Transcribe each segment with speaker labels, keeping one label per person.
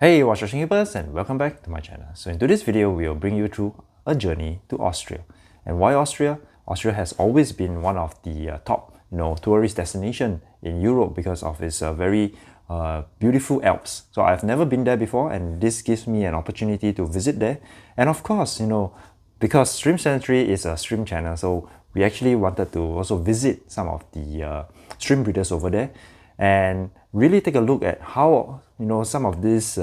Speaker 1: Hey, what's your shopkeepers, and welcome back to my channel. So in today's video, we'll bring you through a journey to Austria. And why Austria? Austria has always been one of the top, tourist destination in Europe because of its very beautiful Alps. So I've never been there before, and this gives me an opportunity to visit there. And of course, because Stream Sanitary is a stream channel, so we actually wanted to also visit some of the stream breeders over there and really take a look at how some of these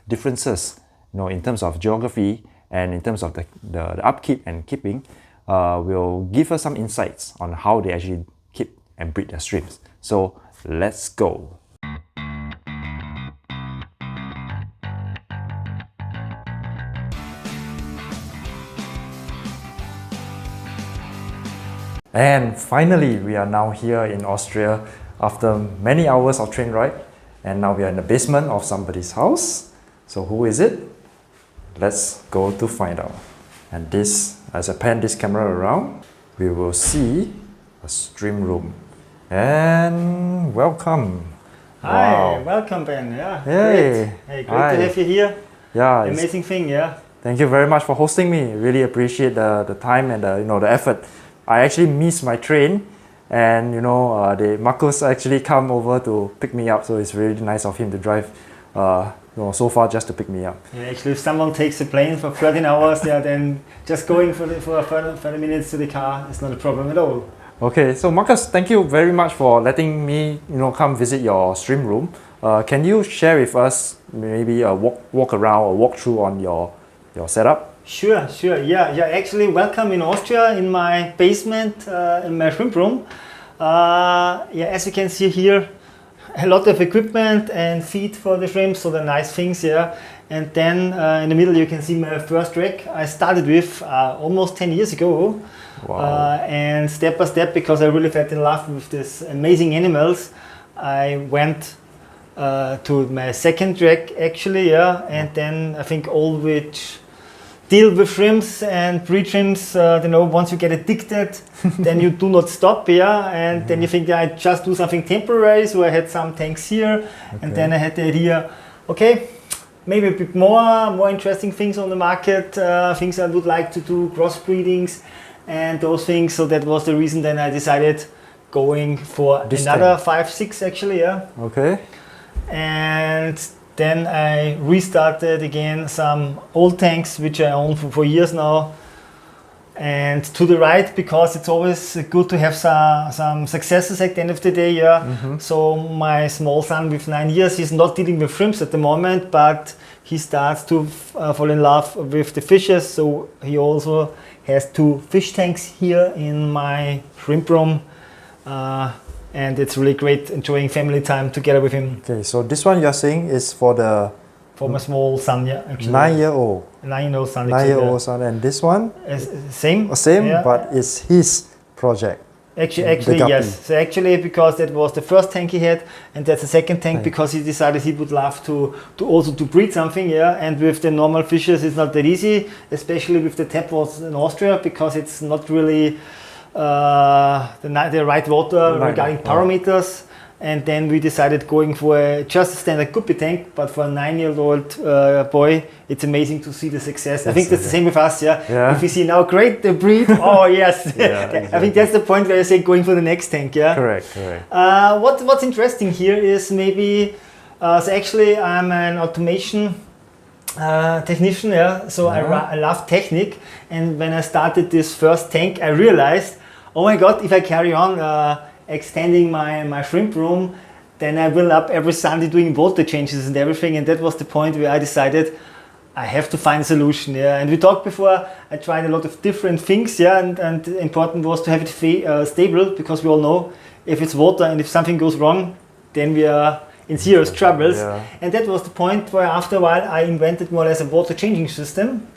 Speaker 1: differences in terms of geography and in terms of the upkeep and keeping will give us some insights on how they actually keep and breed their streams. So let's go. And finally, we are now here in Austria after many hours of train ride, and now we are in the basement of somebody's house. So who is it? Let's go to find out. And this, as I pan this camera around, we will see a stream room. And welcome.
Speaker 2: Hi, welcome Ben. Yeah,
Speaker 1: hey.
Speaker 2: Great to have you here.
Speaker 1: Yeah,
Speaker 2: amazing thing. Yeah.
Speaker 1: Thank you very much for hosting me. Really appreciate the time and the effort. I actually missed my train, and Markus actually come over to pick me up, so it's really nice of him to drive so far just to pick me up.
Speaker 2: Yeah, actually, if someone takes a plane for 13 hours, then just going for 30 minutes to the car is not a problem at all.
Speaker 1: Okay, so Markus, thank you very much for letting me come visit your stream room. Can you share with us maybe a walk around or walk through on your setup?
Speaker 2: Sure. Yeah. Actually, welcome in Austria in my basement in my shrimp room. As you can see here, a lot of equipment and feed for the shrimp, so the nice things. Yeah. And then in the middle you can see my first rack I started with almost 10 years ago.
Speaker 1: Wow.
Speaker 2: And step by step, because I really fell in love with these amazing animals, I went to my second rack actually. Yeah. And then I think all which deal with shrimps and breed shrimps, once you get addicted, then you do not stop, and then you think, I just do something temporary. So I had some tanks here, and then I had the idea, okay, maybe a bit more interesting things on the market, things I would like to do, crossbreedings and those things. So that was the reason then I decided going for this another 5-6 actually,
Speaker 1: Okay.
Speaker 2: And then I restarted again some old tanks which I own for years now, and to the right, because it's always good to have some successes at the end of the day. So my small son with 9 years, he's not dealing with shrimps at the moment, but he starts to fall in love with the fishes, so he also has 2 fish tanks here in my shrimp room. And it's really great enjoying family time together with him.
Speaker 1: Okay, so this one you're saying is for
Speaker 2: my small son, actually.
Speaker 1: 9-year-old.
Speaker 2: 9-year-old son.
Speaker 1: 9-year-old son, and this one?
Speaker 2: Same,
Speaker 1: but it's his project.
Speaker 2: Actually, yes. So actually, because that was the first tank he had, and that's the second tank because he decided he would love to also breed something, And with the normal fishes, it's not that easy, especially with the tap water in Austria, because it's not really the right water regarding parameters. And then we decided going for just a standard guppy tank, but for a 9-year-old boy, it's amazing to see the success. I think that's the same with us, If we see now, great, the breed, oh yes.
Speaker 1: Exactly.
Speaker 2: I think that's the point where I say going for the next tank,
Speaker 1: Correct.
Speaker 2: What's interesting here is maybe, so actually I'm an automation technician, so I love technique. And when I started this first tank, I realized, oh my God, if I carry on extending my shrimp room, then I will up every Sunday doing water changes and everything. And that was the point where I decided I have to find a solution. And we talked before, I tried a lot of different things, and important was to have it stable, because we all know if it's water and if something goes wrong, then we are in serious troubles. And that was the point where after a while I invented more or less a water changing system.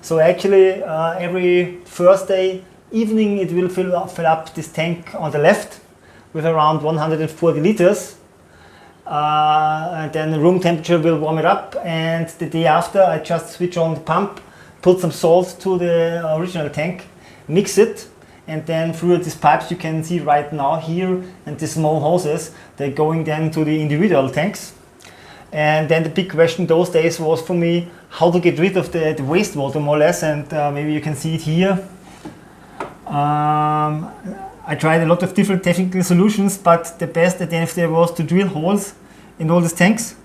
Speaker 2: So actually every Thursday evening it will fill up this tank on the left with around 140 liters. And then the room temperature will warm it up, and the day after I just switch on the pump, put some salt to the original tank, mix it, and then through these pipes you can see right now here, and these small hoses, they're going then to the individual tanks. And then the big question those days was for me how to get rid of the wastewater more or less, and maybe you can see it here. I tried a lot of different technical solutions, but the best at the end of the day was to drill holes in all these tanks.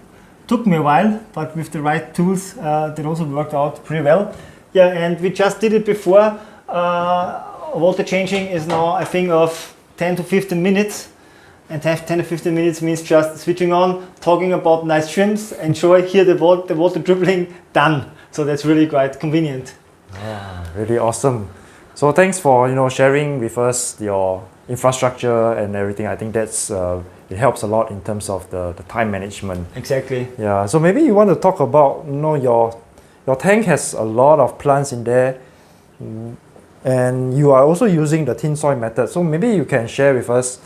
Speaker 2: Took me a while, but with the right tools that also worked out pretty well. Yeah, and we just did it before. Water changing is now a thing of 10 to 15 minutes. And 10 to 15 minutes means just switching on, talking about nice shrimps, enjoy, hear the water dribbling, done. So that's really quite convenient.
Speaker 1: Yeah, really awesome. So thanks for sharing with us your infrastructure and everything. I think that's it helps a lot in terms of the time management.
Speaker 2: Exactly.
Speaker 1: Yeah. So maybe you want to talk about your tank has a lot of plants in there, and you are also using the tin soil method. So maybe you can share with us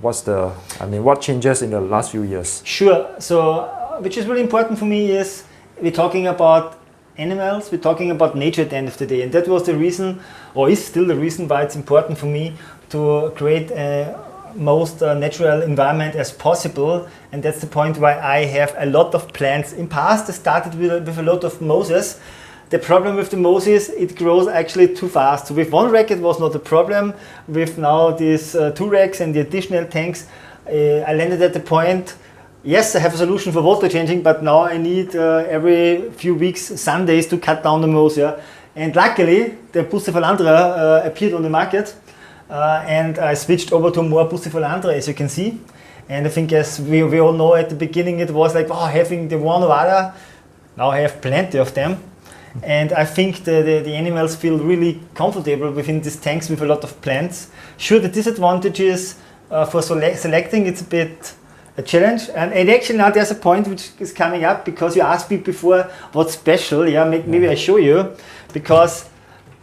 Speaker 1: what changes in the last few years?
Speaker 2: Sure. So, which is really important for me is we're talking about animals, we're talking about nature at the end of the day. And that was the reason, or is still the reason why it's important for me to create a most natural environment as possible. And that's the point why I have a lot of plants. In past, I started with a lot of moses. The problem with the moses, it grows actually too fast. So with one rack it was not a problem. With now these 2 racks and the additional tanks, I landed at the point, yes, I have a solution for water changing, but now I need every few weeks, Sundays, to cut down the moss. Yeah? And luckily, the Bucephalandra appeared on the market, and I switched over to more Bucephalandra, as you can see. And I think, as we all know, at the beginning it was like, oh, having the one or other. Now I have plenty of them. And I think the animals feel really comfortable within these tanks with a lot of plants. Sure, the disadvantage is for selecting, it's a bit a challenge. And actually now there's a point which is coming up, because you asked me before what's special. Yeah, maybe I show you, because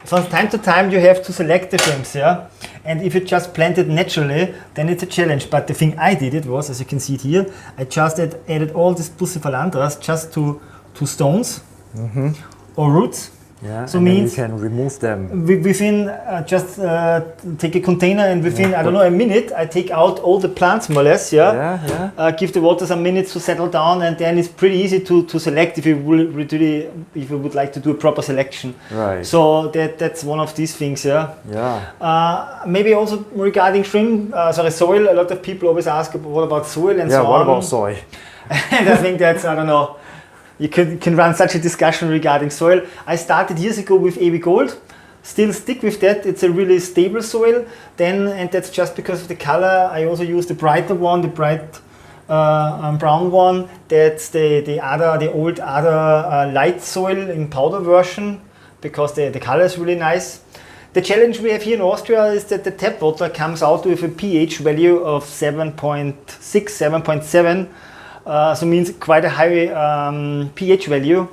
Speaker 2: from time to time you have to select the shrimps. Yeah, and if you just plant it naturally, then it's a challenge. But the thing I did it was, as you can see it here, I just added all these Bucephalandras just to stones. Mm-hmm. Or roots.
Speaker 1: Yeah,
Speaker 2: so
Speaker 1: and
Speaker 2: means
Speaker 1: then you can remove them.
Speaker 2: Within just take a container, and within I don't know, a minute, I take out all the plants more or less. Yeah. Give the water some minutes to settle down, and then it's pretty easy to select if you would like to do a proper selection.
Speaker 1: Right.
Speaker 2: So that's one of these things. Yeah.
Speaker 1: Yeah.
Speaker 2: Maybe also regarding soil. A lot of people always ask, what about soil and so on.
Speaker 1: Yeah. What about soil?
Speaker 2: And I think that's, I don't know. You can run such a discussion regarding soil. I started years ago with AB Gold, still stick with that. It's a really stable soil. And that's just because of the color. I also use the brighter one, the bright brown one. That's the old light soil in powder version, because the color is really nice. The challenge we have here in Austria is that the tap water comes out with a pH value of 7.6, 7.7. So means quite a high pH value,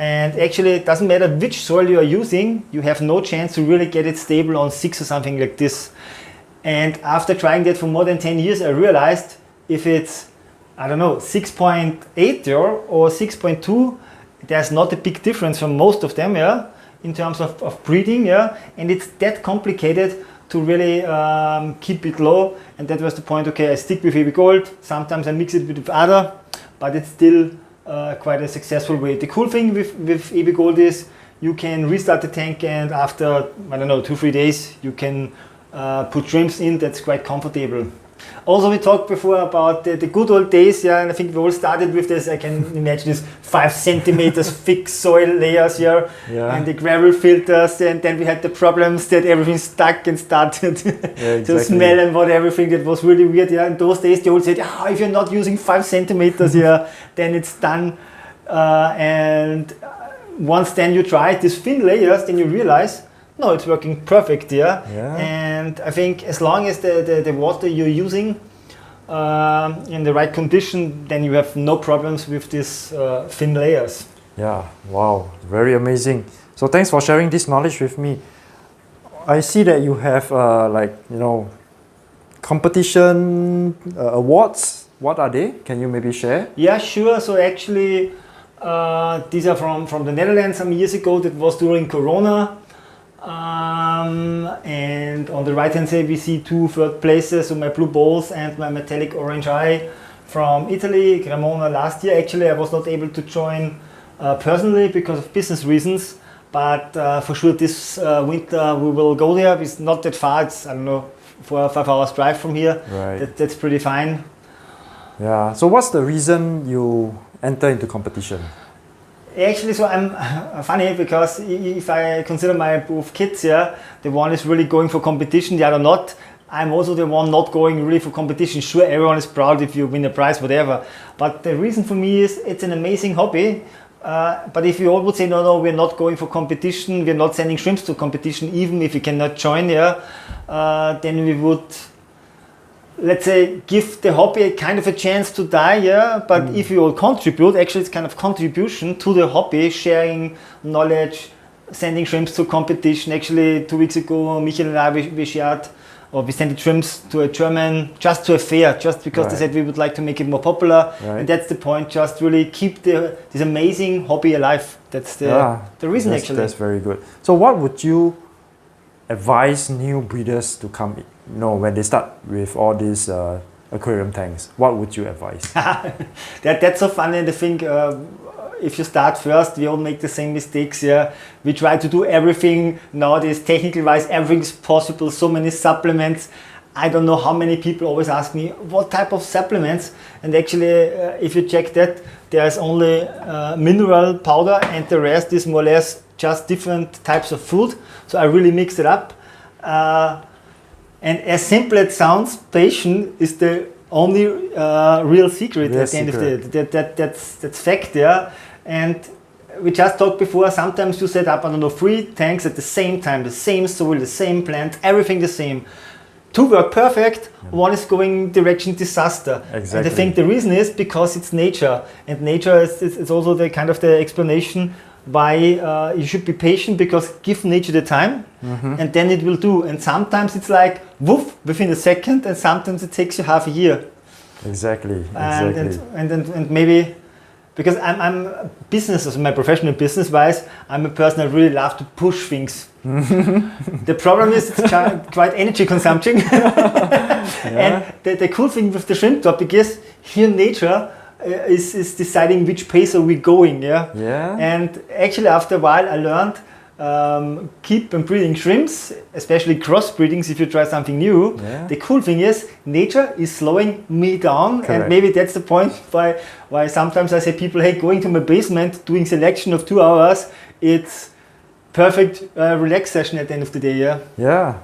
Speaker 2: and actually it doesn't matter which soil you are using, you have no chance to really get it stable on 6 or something like this. And after trying that for more than 10 years, I realized if it's, I don't know, 6.8 or 6.2, there's not a big difference from most of them, yeah, in terms of breeding, yeah, and it's that complicated to really keep it low. And that was the point. Okay, I stick with AB Gold. Sometimes I mix it with other, but it's still quite a successful way. The cool thing with AB Gold is you can restart the tank, and after, I don't know, 2-3 days, you can put shrimps in. That's quite comfortable. Also, we talked before about the good old days, yeah, and I think we all started with this. I can imagine this 5 centimeters thick soil layers here, yeah, and the gravel filters, and then we had the problems that everything stuck and started to smell and what everything. That was really weird. Yeah, in those days they all said, if you're not using 5 centimeters here, then it's done. And once then you try these thin layers, then you realize, no, it's working perfect, yeah. And I think as long as the water you're using in the right condition, then you have no problems with these thin layers.
Speaker 1: Yeah, wow, very amazing. So thanks for sharing this knowledge with me. I see that you have competition awards. What are they? Can you maybe share?
Speaker 2: Yeah, sure. So actually, these are from the Netherlands some years ago. That was during Corona. And on the right hand side we see 2 third places, so my blue balls and my metallic orange eye. from Italy, Cremona, last year. Actually, I was not able to join personally because of business reasons, but for sure this winter we will go there. It's not that far, it's, I don't know, 4 or 5 hours drive from here.
Speaker 1: Right.
Speaker 2: That's pretty fine.
Speaker 1: Yeah. So what's the reason you enter into competition?
Speaker 2: Actually, so I'm funny because if I consider my both kids, yeah, the one is really going for competition, the other not. I'm also the one not going really for competition. Sure, everyone is proud if you win a prize, whatever. But the reason for me is it's an amazing hobby. But if you all would say, no, we're not going for competition, we're not sending shrimps to competition, even if we cannot join, yeah, then we would, let's say, give the hobby a kind of a chance to die, yeah. But if you all contribute, actually it's kind of contribution to the hobby, sharing knowledge, sending shrimps to competition. Actually, 2 weeks ago, Michael and I, we shared, or we sent the shrimps to a German, just to a fair, just because they said we would like to make it more popular. Right. And that's the point, just really keep this amazing hobby alive. That's the reason, actually.
Speaker 1: That's very good. So what would you advise new breeders to come in? When they start with all these aquarium tanks, what would you advise?
Speaker 2: That's so funny. And I think if you start first, we all make the same mistakes. Yeah, we try to do everything nowadays, technically wise, everything's possible. So many supplements. I don't know how many people always ask me what type of supplements. And actually, if you check that, there's only mineral powder, and the rest is more or less just different types of food. So I really mix it up. And as simple as it sounds, patience is the only real secret at the end of the day. That's fact, yeah. And we just talked before, sometimes you set up, I don't know, 3 tanks at the same time, the same soil, the same plant, everything the same. 2 work perfect, one is going direction disaster.
Speaker 1: Exactly.
Speaker 2: And I think the reason is because it's nature. And nature is also the kind of the explanation why you should be patient, because give nature the time and then it will do. And sometimes it's like woof within a second, and sometimes it takes you half a year.
Speaker 1: Exactly.
Speaker 2: And maybe because I'm business, my professional business wise, I'm a person that really love to push things. The problem is it's quite energy consumption. And the cool thing with the shrimp topic is here nature is deciding which pace are we going, And actually after a while I learned keep on breeding shrimps, especially cross breedings if you try something new. The cool thing is nature is slowing me down. Correct. And maybe that's the point why sometimes I say people, hey, going to my basement, doing selection of 2 hours, it's perfect relax session at the end of the day.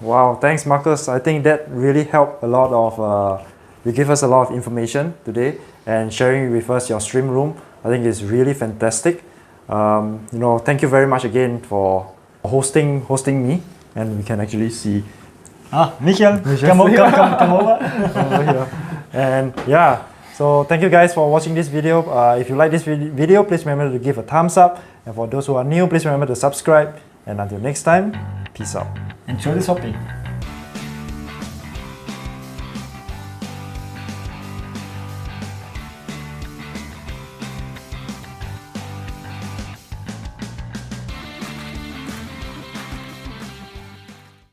Speaker 1: Wow, thanks Markus. I think that really helped a lot of you give us a lot of information today, and sharing with us your stream room. I think it's really fantastic. Thank you very much again for hosting me, and we can actually see.
Speaker 2: Michael, come over.
Speaker 1: Over here. And so thank you guys for watching this video. If you like this video, please remember to give a thumbs up. And for those who are new, please remember to subscribe. And until next time, peace out.
Speaker 2: Enjoy this hobby.